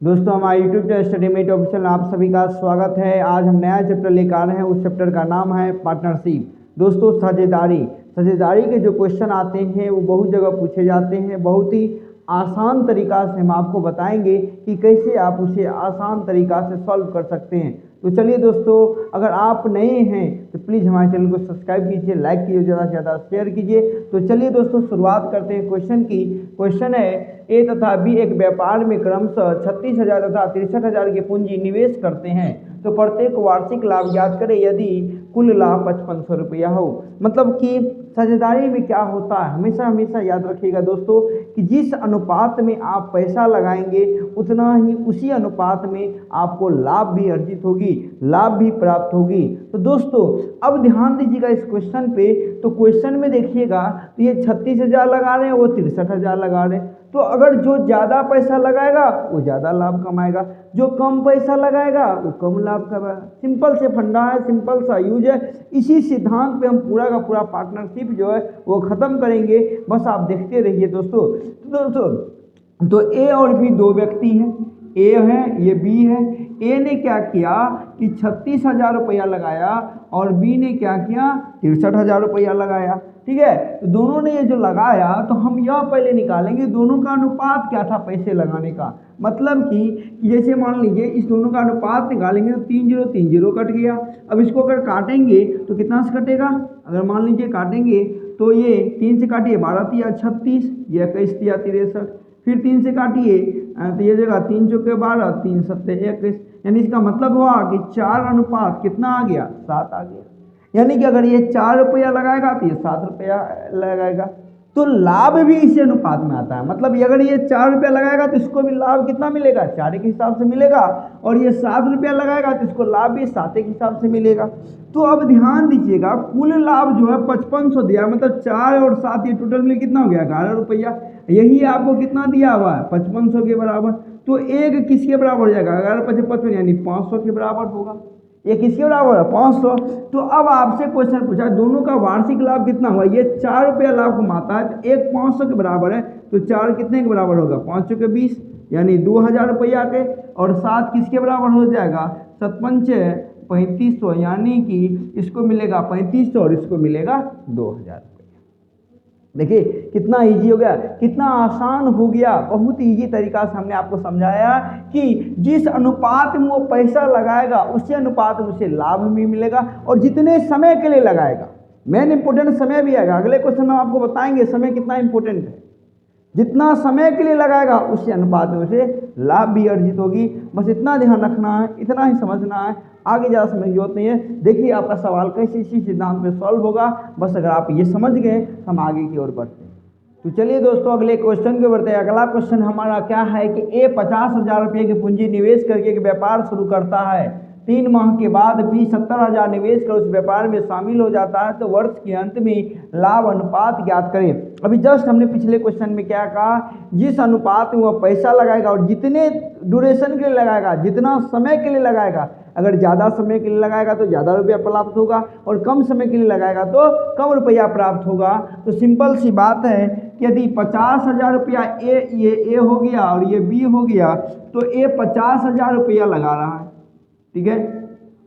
दोस्तों हमारे YouTube channel स्टडीमेट official में आप सभी का स्वागत है। आज हम नया चैप्टर लेकर आ रहे हैं। उस चैप्टर का नाम है पार्टनरशिप। दोस्तों साझेदारी के जो क्वेश्चन आते हैं वो बहुत जगह पूछे जाते हैं। बहुत ही आसान तरीका से हम आपको बताएंगे कि कैसे आप उसे आसान तरीका से सॉल्व कर सकते हैं। तो चलिए दोस्तों, अगर आप नए हैं तो प्लीज़ हमारे चैनल को सब्सक्राइब कीजिए, लाइक कीजिए, ज़्यादा से ज़्यादा शेयर कीजिए। तो चलिए दोस्तों शुरुआत करते हैं क्वेश्चन की। क्वेश्चन है ए तथा बी एक व्यापार में क्रमशः 36,000 तथा 63,000 की पूंजी निवेश करते हैं, तो प्रत्येक वार्षिक लाभ ज्ञात करें यदि कुल लाभ 5500 रुपया हो। मतलब कि साझेदारी में क्या होता है, हमेशा याद रखिएगा दोस्तों कि जिस अनुपात में आप पैसा लगाएंगे उतना ही उसी अनुपात में आपको लाभ भी अर्जित होगी, लाभ भी प्राप्त होगी। तो दोस्तों अब ध्यान दीजिएगा इस क्वेश्चन पे। तो क्वेश्चन में देखिएगा तो ये 36,000 लगा रहे हैं, वो 63,000 लगा रहे हैं। तो अगर जो ज़्यादा पैसा लगाएगा वो ज़्यादा लाभ कमाएगा, जो कम पैसा लगाएगा वो कम लाभ कमाएगा। सिंपल से फंडा है, सिंपल सा यूज है। इसी सिद्धांत पे हम पूरा का पूरा पार्टनरशिप जो है वो ख़त्म करेंगे। बस आप देखते रहिए दोस्तों। तो ए और बी दो व्यक्ति हैं, ए है ये बी है। ए ने क्या किया कि 36,000 रुपया लगाया और बी ने क्या किया 63,000 रुपया लगाया। ठीक है, तो दोनों ने ये जो लगाया तो हम यह पहले निकालेंगे दोनों का अनुपात क्या था पैसे लगाने का। मतलब कि जैसे मान लीजिए इस दोनों का अनुपात निकालेंगे तो 3 0 कट गया। अब इसको अगर काटेंगे तो कितना से कटेगा, अगर मान लीजिए काटेंगे तो ये 3 से काटिए 12 तिया 36, ये 21 तिया 63, फिर 3 से काटिए तो ये जगह 3 चौके 12, 3 सत्ते 21। यानी इसका मतलब हुआ कि 4 अनुपात कितना आ गया 7 आ गया। यानी कि अगर ये 4 रुपया लगाएगा तो ये 7 रुपया लगाएगा। तो लाभ भी इसी अनुपात में आता है। मतलब अगर ये 4 रुपया लगाएगा तो इसको भी लाभ कितना मिलेगा 4 के हिसाब से मिलेगा, और ये 7 रुपया लगाएगा तो इसको लाभ भी 7 के हिसाब से मिलेगा। तो अब ध्यान दीजिएगा कुल लाभ जो है 5500 दिया, मतलब 4 और 7 ये टोटल मिल कितना हो गया 11 रुपया। यही आपको कितना दिया हुआ है 5500 के बराबर। तो एक किसके बराबर हो जाएगा 11 × 55 यानी 500 के बराबर होगा। ये किसके बराबर है 500। तो अब आपसे क्वेश्चन पूछा दोनों का वार्षिक लाभ कितना हुआ, ये 4 रुपया लाभ कमाता है तो एक 500 के बराबर है, तो 4 कितने के बराबर होगा 5 चौके 20 यानी 2000 रुपया के, और 7 किसके बराबर हो जाएगा 7 पंचे 3500, यानी कि इसको मिलेगा 3500 और इसको मिलेगा 2000। देखिए कितना इजी हो गया, कितना आसान हो गया। बहुत इजी तरीका से हमने आपको समझाया कि जिस अनुपात में वो पैसा लगाएगा उसी अनुपात में उसे लाभ भी मिलेगा, और जितने समय के लिए लगाएगा, मेन इंपोर्टेंट समय भी आएगा। अगले क्वेश्चन में आपको बताएंगे समय कितना इंपोर्टेंट है। जितना समय के लिए लगाएगा उसी अनुपात में उसे लाभ भी अर्जित होगी। बस इतना ध्यान रखना है, इतना ही समझना है, आगे ज़्यादा समझ की जरूरत नहीं है। देखिए आपका सवाल कैसे इसी सिद्धांत में सॉल्व होगा। बस अगर आप ये समझ गए हम आगे की ओर बढ़ते हैं। तो चलिए दोस्तों अगले क्वेश्चन के बढ़ते हैं। अगला क्वेश्चन हमारा क्या है कि ए 50,000 रुपये की पूंजी निवेश करके एक व्यापार शुरू करता है। 3 माह के बाद बी 70,000 निवेश कर उस व्यापार में शामिल हो जाता है, तो वर्ष के अंत में लाभ अनुपात ज्ञात करें। अभी जस्ट हमने पिछले क्वेश्चन में क्या कहा, जिस अनुपात में वह पैसा लगाएगा और जितने ड्यूरेशन के लिए लगाएगा, जितना समय के लिए लगाएगा, अगर ज़्यादा समय के लिए लगाएगा तो ज़्यादा रुपया प्राप्त होगा, और कम समय के लिए लगाएगा तो कम रुपया प्राप्त होगा। तो सिंपल सी बात है कि यदि 50,000 रुपया ए हो गया और ये बी हो गया, तो ए 50,000 रुपया लगा रहा है, ठीक है,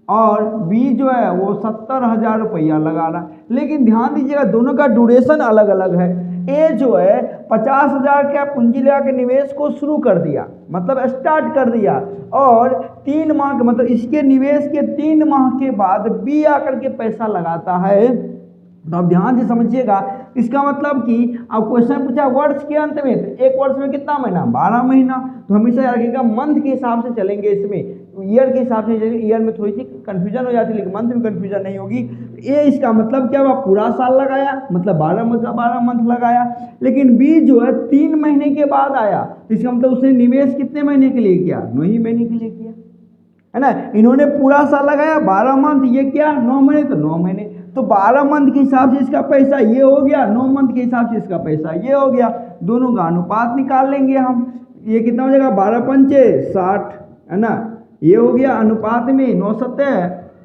और बी जो है वो 70,000 रुपया लगा रहा है। लेकिन ध्यान दीजिएगा दोनों का ड्यूरेशन अलग अलग है। ए जो है 50,000 का पूंजी लगा के निवेश को शुरू कर दिया, मतलब स्टार्ट कर दिया, और 3 माह के मतलब इसके निवेश के 3 माह के बाद बी आकर के पैसा लगाता है। तो अब ध्यान से समझिएगा, इसका मतलब कि अब क्वेश्चन पूछा वर्ष के अंत में, तो एक वर्ष में कितना महीना 12 महीना। तो हमेशा याद रखिएगा मंथ के हिसाब से चलेंगे, इसमें ईयर के हिसाब से चलेंगे। ईयर में थोड़ी सी कंफ्यूजन हो जाती है लेकिन मंथ में कंफ्यूजन नहीं होगी। ए इसका मतलब क्या हुआ पूरा साल लगाया, मतलब 12 मंथ लगाया। लेकिन बी जो है 3 महीने के बाद आया, तो इसका मतलब उसने निवेश कितने महीने के लिए किया 9 ही महीने के लिए किया, है ना। इन्होंने पूरा साल लगाया 12 मंथ, ये क्या 9 महीने, तो 9 महीने। तो 12 मंथ के हिसाब से इसका पैसा ये हो गया, 9 मंथ के हिसाब से इसका पैसा ये हो गया। दोनों का अनुपात निकाल लेंगे हम। ये कितना हो जाएगा 12 पंचे 60, है ना, ये हो गया अनुपात में 9 सत्ते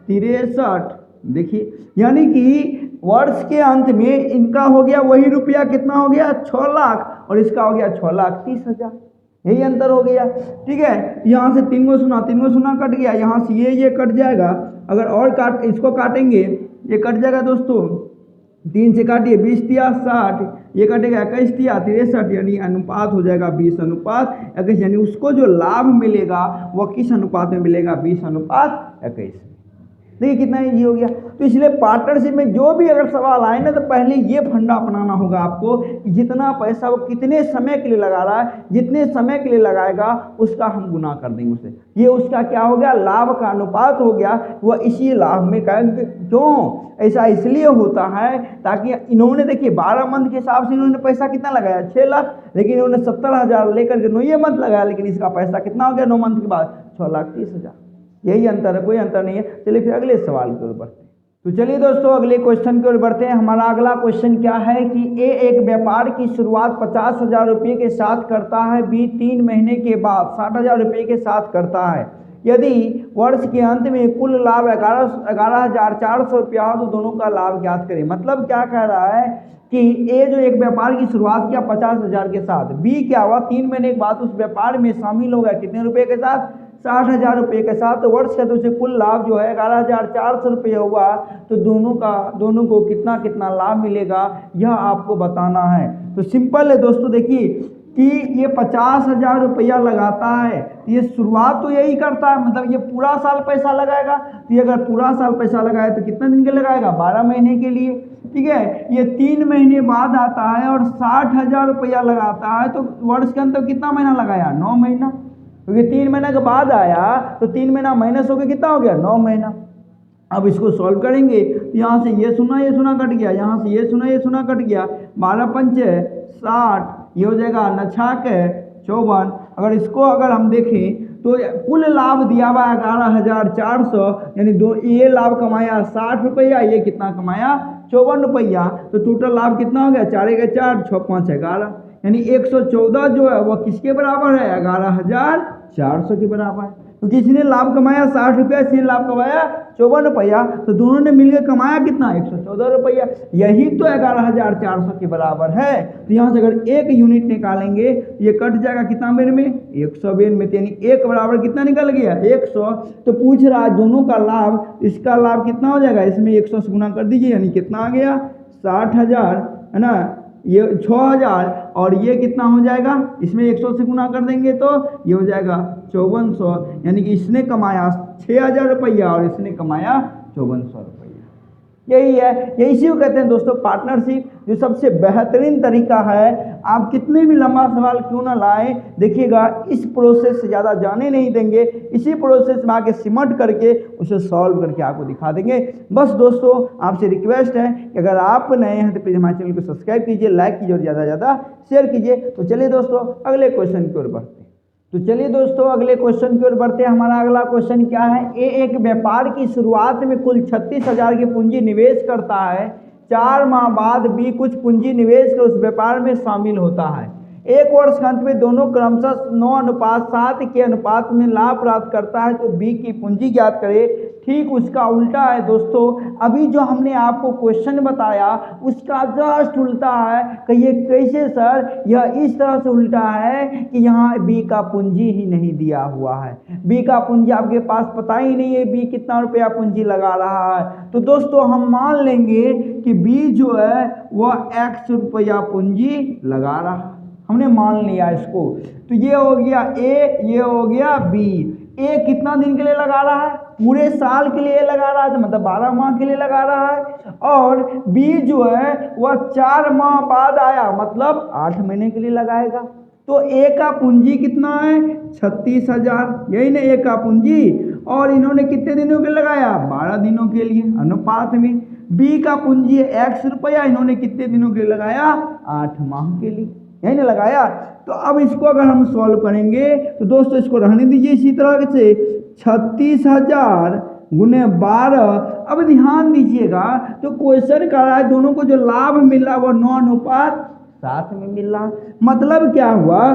63। देखिए यानी कि वर्ष के अंत में इनका हो गया वही रुपया कितना हो गया 6 लाख, और इसका हो गया 6,30,000। यही अंतर हो गया। ठीक है, यहाँ से 3 को सुना कट गया, यहाँ से ये कट जाएगा। अगर और इसको काटेंगे, ये कट जाएगा दोस्तों, 3 से काटिए 20 तिया 60, ये कटेगा 21 तिया 63, यानी अनुपात हो जाएगा 20:21, यानी उसको जो लाभ मिलेगा वह किस अनुपात में मिलेगा, 20:21। देखिए कितना ईजी हो गया। तो इसलिए पार्टनरशिप में जो भी अगर सवाल आए ना, तो पहले ये फंडा अपनाना होगा आपको कि जितना पैसा वो कितने समय के लिए लगा रहा है, जितने समय के लिए लगाएगा उसका हम गुना कर देंगे उसे, ये उसका क्या हो गया, लाभ का अनुपात हो गया, वह इसी लाभ में कहेंगे। क्यों ऐसा इसलिए होता है ताकि इन्होंने देखिए 12 मंथ के हिसाब से इन्होंने पैसा कितना लगाया, 6 लाख, लेकिन इन्होंने 70,000 लेकर के 9 मंथ लगाया, लेकिन इसका पैसा कितना हो गया 9 मंथ के बाद, 6,30,000। यही अंतर है, कोई अंतर नहीं है। चलिए फिर अगले सवाल की ओर बढ़ते हैं। तो चलिए दोस्तों अगले क्वेश्चन की ओर बढ़ते हैं। हमारा अगला क्वेश्चन क्या है कि ए एक व्यापार की शुरुआत 50,000 रुपये के साथ करता है, बी 3 महीने के बाद 60,000 रुपये के साथ करता है। यदि वर्ष के अंत में कुल लाभ 11,400 रुपया हो तो दोनों का लाभ ज्ञात करें। मतलब क्या कह रहा है कि ए जो एक व्यापार की शुरुआत किया 50,000 के साथ, बी क्या हुआ 3 महीने के बाद उस व्यापार में शामिल हो गया कितने रुपए के साथ, 60,000 रुपये के साथ। तो वर्ष का तो उसे कुल लाभ जो है 11,400 रुपये हुआ, तो दोनों को कितना कितना लाभ मिलेगा यह आपको बताना है। तो सिंपल है दोस्तों, देखिए कि ये 50,000 रुपया लगाता है, ये शुरुआत तो यही करता है, मतलब ये पूरा साल पैसा लगाएगा। तो ये अगर पूरा साल पैसा लगाए तो कितने दिन के लगाएगा, 12 महीने के लिए। ठीक है, ये 3 महीने बाद आता है और 60,000 रुपया लगाता है, तो वर्ष के अंदर कितना महीना लगाया, 9 महीना, क्योंकि 3 महीने के बाद आया तो 3 महीना माइनस होकर कितना हो गया, 9 महीना। अब इसको सॉल्व करेंगे तो यहाँ से ये सुना कट गया, यहाँ से ये सुना कट गया, 12 पंचे 60, ये हो जाएगा 9 छाके 54। अगर हम देखें तो कुल लाभ दिया हुआ 11,400, यानी ये लाभ कमाया 60 रुपया, ये कितना कमाया 54 रुपया। तो टोटल लाभ कितना हो गया, 4 के 4 6 5 11, यानी 114 जो है वह किसके बराबर है, 11,400 के बराबर है। तो किसने लाभ कमाया 60 रुपया, इसने लाभ कमाया 54 रुपया, तो दोनों ने मिलकर कमाया कितना, 114 रुपया। यही तो 11,400 के बराबर है। तो यहाँ से अगर एक यूनिट निकालेंगे ये कट जाएगा कितना बेर में, 100 बेर में, यानी एक बराबर कितना निकल गया, 100। तो पूछ रहा है दोनों का लाभ, इसका लाभ कितना हो जाएगा, इसमें 100 से गुना कर दीजिए, यानी कितना आ गया 60,000, है ना, ये 6,000, और ये कितना हो जाएगा, इसमें 100 से गुना कर देंगे तो ये हो जाएगा 5400, यानी कि इसने कमाया 6,000 रुपया और इसने कमाया 5400 रुपया। यही है, इसी को कहते हैं दोस्तों पार्टनरशिप, जो सबसे बेहतरीन तरीका है। आप कितने भी लंबा सवाल क्यों ना लाएं, देखिएगा इस प्रोसेस से ज़्यादा जाने नहीं देंगे, इसी प्रोसेस में आके सिमट करके उसे सॉल्व करके आपको दिखा देंगे। बस दोस्तों आपसे रिक्वेस्ट है कि अगर आप नए हैं तो प्लीज़ हमारे चैनल को सब्सक्राइब कीजिए, लाइक कीजिए और ज़्यादा से ज़्यादा शेयर कीजिए। तो चलिए दोस्तों अगले क्वेश्चन की ओर बढ़ते हैं। हमारा अगला क्वेश्चन क्या है, ए एक व्यापार की शुरुआत में कुल 36,000 की पूंजी निवेश करता है, 4 माह बाद बी कुछ पूंजी निवेश कर उस व्यापार में शामिल होता है। एक वर्ष के अंत में दोनों क्रमशः 9:7 के अनुपात में लाभ प्राप्त करता है, तो बी की पूंजी ज्ञात करें। ठीक उसका उल्टा है दोस्तों, अभी जो हमने आपको क्वेश्चन बताया उसका जस्ट उल्टा है। कहिए कैसे सर, यह इस तरह से उल्टा है कि यहाँ बी का पूंजी ही नहीं दिया हुआ है, बी का पूंजी आपके पास पता ही नहीं है बी कितना रुपया पूंजी लगा रहा है। तो दोस्तों हम मान लेंगे कि बी जो है वह x रुपया पूंजी लगा रहा है, हमने मान लिया इसको। तो ये हो गया ए, ये हो गया बी। ए कितना दिन के लिए लगा रहा है, पूरे साल के लिए लगा रहा है, तो मतलब 12 माह के लिए लगा रहा है। और बी जो है वह 4 माह बाद आया, मतलब 8 महीने के लिए लगाएगा। तो ए का पूंजी कितना है, 36,000, यही ना ए का पूंजी। और इन्होंने कितने दिनों के लिए लगाया, 12 दिनों के लिए अनुपात में। बी का पूंजी है x रुपया, इन्होंने कितने दिनों के लिए लगाया, 8 माह के लिए, यही ना लगाया। तो अब इसको अगर हम सॉल्व करेंगे तो दोस्तों इसको रहने दीजिए इसी तरह से, 36,000 गुने 12। अब ध्यान दीजिएगा तो क्वेश्चन कर रहा है दोनों को जो लाभ मिला वो 9:7 में मिल रहा। मतलब क्या हुआ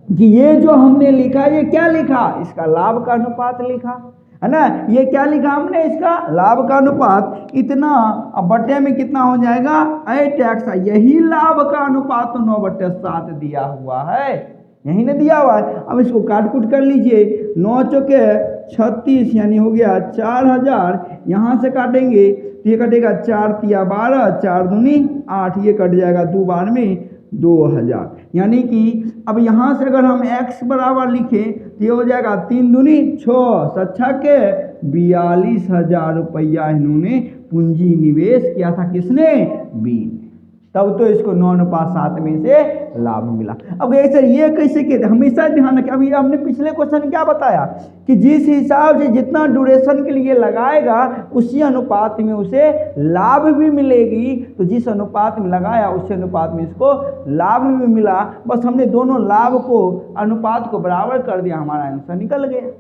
कि ये जो हमने लिखा, ये क्या लिखा, इसका लाभ का अनुपात लिखा है ना, ये क्या लिखा हमने, इसका लाभ का अनुपात इतना। अब बटे में कितना हो जाएगा, ए टैक्स, यही लाभ का अनुपात तो 9/7 दिया हुआ है, यही ना दिया हुआ है। अब इसको काट कूट कर लीजिए, 9 चौके 36 यानी हो गया 4000। यहाँ से काटेंगे तो ये कटेगा 4 तिया 12, 4 दूनी 8, ये कट जाएगा 2 बार में 2000। यानी कि अब यहाँ से अगर हम x बराबर लिखें तो ये हो जाएगा 3 दूनी 6, 6 के 42,000 रुपया इन्होंने पूंजी निवेश किया था। किसने? बी ने। तब तो इसको 9:7 में से लाभ मिला। अब सर ये कैसे कहते, हमेशा ध्यान रखें। अभी हमने पिछले क्वेश्चन क्या बताया कि जिस हिसाब से जितना ड्यूरेशन के लिए लगाएगा उसी अनुपात में उसे लाभ भी मिलेगी। तो जिस अनुपात में लगाया उसी अनुपात में इसको लाभ भी मिला। बस हमने दोनों लाभ को अनुपात को बराबर कर दिया, हमारा आंसर निकल गया,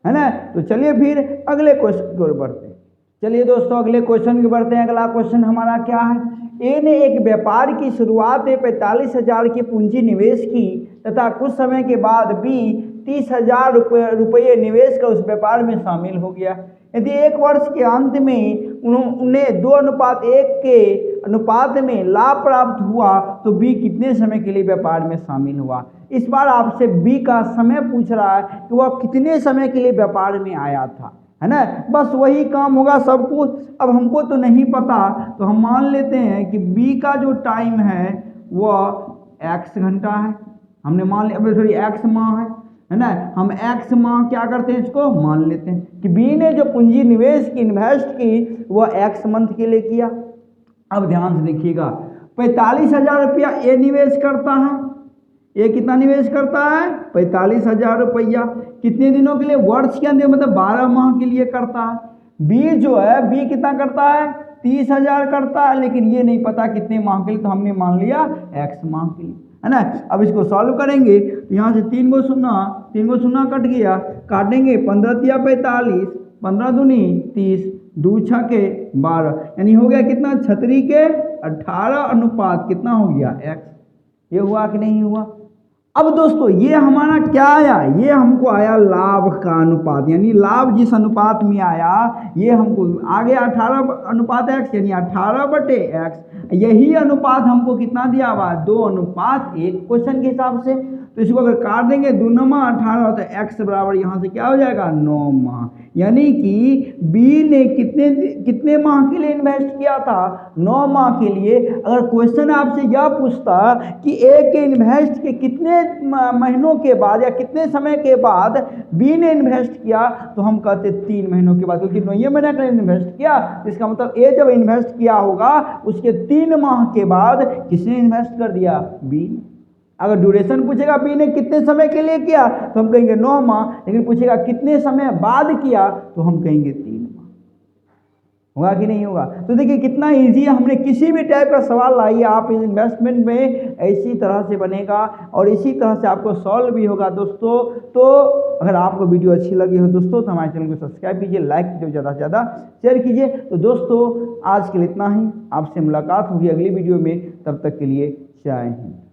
है ना। तो चलिए फिर अगले क्वेश्चन की ओर बढ़ते हैं। चलिए दोस्तों अगले क्वेश्चन की बढ़ते हैं। अगला क्वेश्चन हमारा क्या है? ए ने एक व्यापार की शुरुआत में 45,000 की पूंजी निवेश की तथा कुछ समय के बाद बी 30,000 रुपये निवेश कर उस व्यापार में शामिल हो गया। यदि एक वर्ष के अंत में उन्हें 2:1 के अनुपात में लाभ प्राप्त हुआ तो बी कितने समय के लिए व्यापार में शामिल हुआ। इस बार आपसे बी का समय पूछ रहा है कि वह कितने समय के लिए व्यापार में आया था, है ना। बस वही काम होगा सब कुछ। अब हमको तो नहीं पता तो हम मान लेते हैं कि बी का जो टाइम है वह x घंटा है, हमने मान लिया। सॉरी x माह है ना। हम x माह क्या करते हैं, इसको मान लेते हैं कि बी ने जो पूंजी निवेश की इन्वेस्ट की वह x मंथ के लिए किया। अब ध्यान से देखिएगा, 45,000 रुपया ए निवेश करता है। ये कितना निवेश करता है? 45,000 रुपया। कितने दिनों के लिए? वर्ष के अंदर, मतलब 12 माह के लिए करता है। बी जो है, बी कितना करता है? 30,000 करता है, लेकिन ये नहीं पता कितने माह के लिए, तो हमने मान लिया x माह के लिए, है ना। अब इसको सॉल्व करेंगे तो यहाँ से 3 गो शून्य कट गया, काटेंगे 15 तिया 45, 15 दूनी 30, 2 छके 12, यानी हो गया कितना? 36 के 18 अनुपात कितना हो गया? x। ये हुआ कि नहीं हुआ? अब दोस्तों ये हमारा क्या आया? ये हमको आया लाभ का अनुपात, यानी लाभ जिस अनुपात में आया ये हमको आ गया 18:x, यानी 18/x। यही अनुपात हमको कितना दिया हुआ? 2:1 क्वेश्चन के हिसाब से। तो इसको अगर काट देंगे 2 9 18 तो x बराबर यहाँ से क्या हो जाएगा? 9 माह। यानी कि बी ने कितने माह के लिए इन्वेस्ट किया था? 9 माह के लिए। अगर क्वेश्चन आपसे यह पूछता कि ए के इन्वेस्ट के कितने महीनों के बाद या कितने समय के बाद बी ने इन्वेस्ट किया तो हम कहते 3 महीनों के बाद, क्योंकि 9 महीने का इन्वेस्ट किया। इसका मतलब ए जब इन्वेस्ट किया होगा उसके 3 माह के बाद किसने इन्वेस्ट कर दिया? बी ने। अगर ड्यूरेशन पूछेगा बी ने कितने समय के लिए किया तो हम कहेंगे 9 माह, लेकिन पूछेगा कितने समय बाद किया तो हम कहेंगे 3 माह। होगा कि नहीं होगा? तो देखिए कितना इजी है। हमने किसी भी टाइप का सवाल लाइए आप इन्वेस्टमेंट में इसी तरह से बनेगा और इसी तरह से आपको सॉल्व भी होगा दोस्तों। तो अगर आपको वीडियो अच्छी लगी हो दोस्तों तो हमारे चैनल को सब्सक्राइब कीजिए, लाइक कीजिए, ज़्यादा से ज़्यादा शेयर कीजिए। तो दोस्तों आज के लिए इतना ही, आपसे मुलाकात होगी अगली वीडियो में, तब तक के लिए जय हिंद।